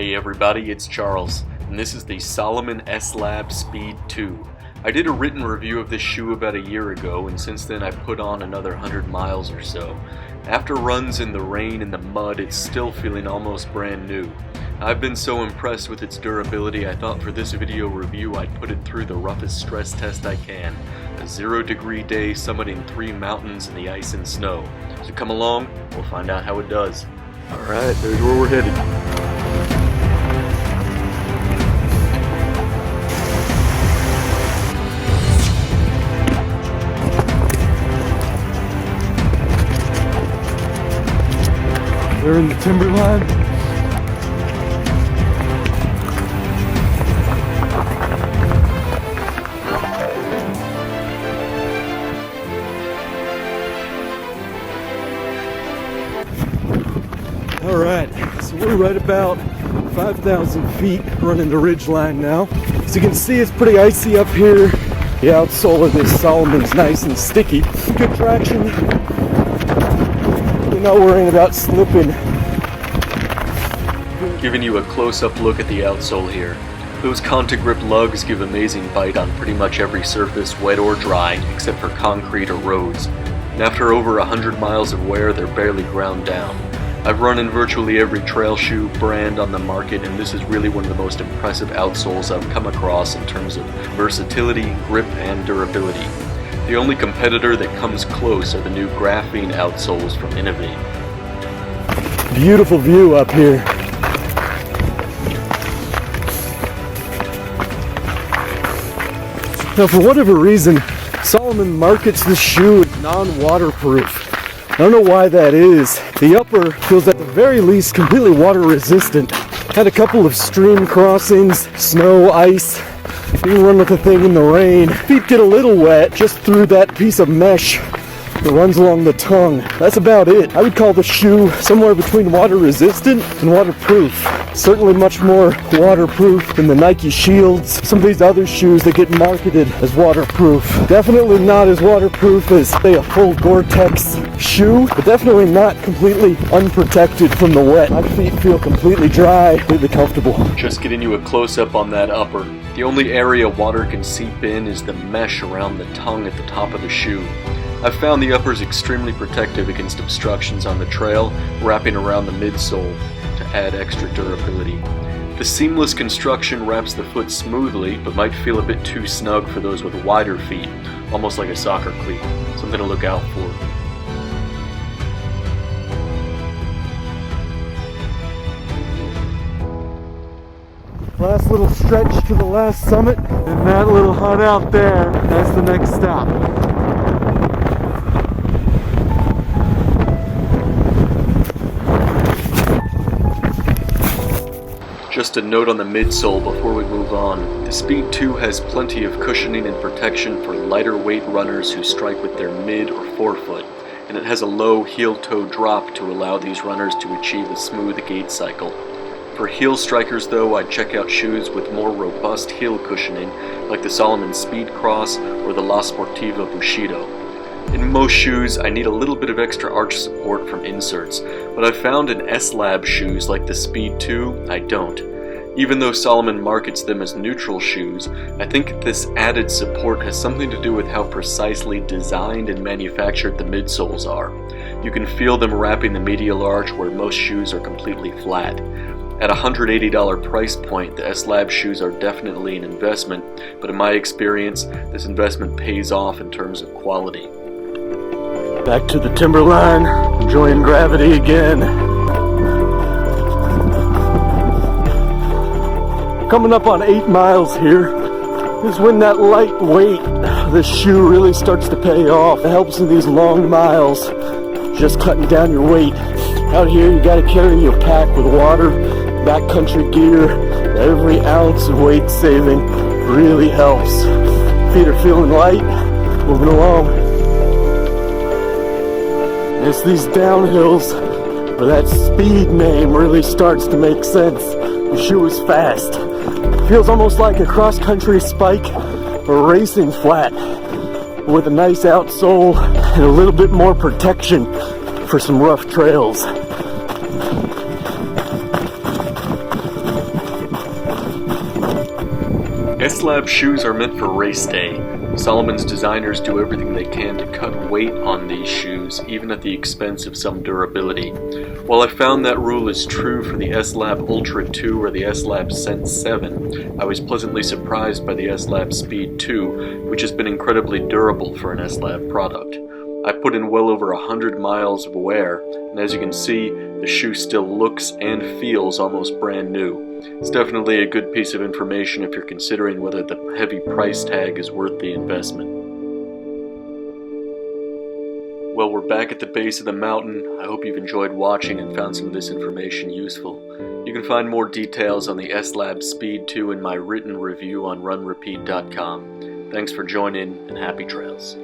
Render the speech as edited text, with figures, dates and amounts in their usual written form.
Hey everybody, it's Charles, and this is the Salomon S-Lab Speed 2. I did a written review of this shoe about a year ago, and since then I've put on another 100 miles or so. After runs in the rain and the mud, it's still feeling almost brand new. I've been so impressed with its durability, I thought for this video review I'd put it through the roughest stress test I can. A 0-degree day summiting 3 mountains in the ice and snow. So come along, we'll find out how it does. Alright, there's where we're headed. We're in the timberline. Alright, so we're right about 5,000 feet running the ridge line now. As you can see, it's pretty icy up here. The outsole of this Salomon's nice and sticky. Good traction. You're not worrying about slipping. Giving you a close-up look at the outsole here. Those Contagrip lugs give amazing bite on pretty much every surface, wet or dry, except for concrete or roads. And after over 100 miles of wear, they're barely ground down. I've run in virtually every trail shoe brand on the market, and this is really one of the most impressive outsoles I've come across in terms of versatility, grip, and durability. The only competitor that comes close are the new graphene outsoles from Innovate. Beautiful view up here. Now, for whatever reason, Salomon markets this shoe as non-waterproof. I don't know why that is. The upper feels at the very least completely water resistant. Had a couple of stream crossings, snow, ice. You can run with the thing in the rain. Feet get a little wet just through that piece of mesh that runs along the tongue. That's about it. I would call the shoe somewhere between water resistant and waterproof. Certainly much more waterproof than the Nike Shields, some of these other shoes that get marketed as waterproof. Definitely not as waterproof as, say, a full Gore-Tex shoe, but definitely not completely unprotected from the wet. My feet feel completely dry, completely comfortable. Just getting you a close-up on that upper. The only area water can seep in is the mesh around the tongue at the top of the shoe. I've found the uppers extremely protective against obstructions on the trail, wrapping around the midsole to add extra durability. The seamless construction wraps the foot smoothly, but might feel a bit too snug for those with wider feet, almost like a soccer cleat. Something to look out for. Last little stretch to the last summit, and that little hut out there, that's the next stop. Just a note on the midsole before we move on. The Speed 2 has plenty of cushioning and protection for lighter weight runners who strike with their mid or forefoot, and it has a low heel-toe drop to allow these runners to achieve a smooth gait cycle. For heel strikers though, I'd check out shoes with more robust heel cushioning like the Salomon Speed Cross or the La Sportiva Bushido. In most shoes, I need a little bit of extra arch support from inserts, but I've found in S-Lab shoes like the Speed 2, I don't. Even though Salomon markets them as neutral shoes, I think this added support has something to do with how precisely designed and manufactured the midsoles are. You can feel them wrapping the medial arch where most shoes are completely flat. At a $180 price point, the S-Lab shoes are definitely an investment, but in my experience, this investment pays off in terms of quality. Back to the timberline, enjoying gravity again. Coming up on 8 miles here is when that light weight of the shoe really starts to pay off. It helps in these long miles, just cutting down your weight. Out here you gotta carry your pack with water, backcountry gear. Every ounce of weight saving really helps. Feet are feeling light, moving along. It's these downhills where that Speed name really starts to make sense. The shoe is fast. Feels almost like a cross-country spike or racing flat with a nice outsole and a little bit more protection for some rough trails. S-Lab shoes are meant for race day. Salomon's designers do everything they can to cut weight on these shoes, even at the expense of some durability. While I found that rule is true for the S-Lab Ultra 2 or the S-Lab Sense 7, I was pleasantly surprised by the S-Lab Speed 2, which has been incredibly durable for an S-Lab product. I put in well over 100 miles of wear, and as you can see, the shoe still looks and feels almost brand new. It's definitely a good piece of information if you're considering whether the heavy price tag is worth the investment. Well, we're back at the base of the mountain. I hope you've enjoyed watching and found some of this information useful. You can find more details on the S-Lab Speed 2 in my written review on RunRepeat.com. Thanks for joining, and happy trails.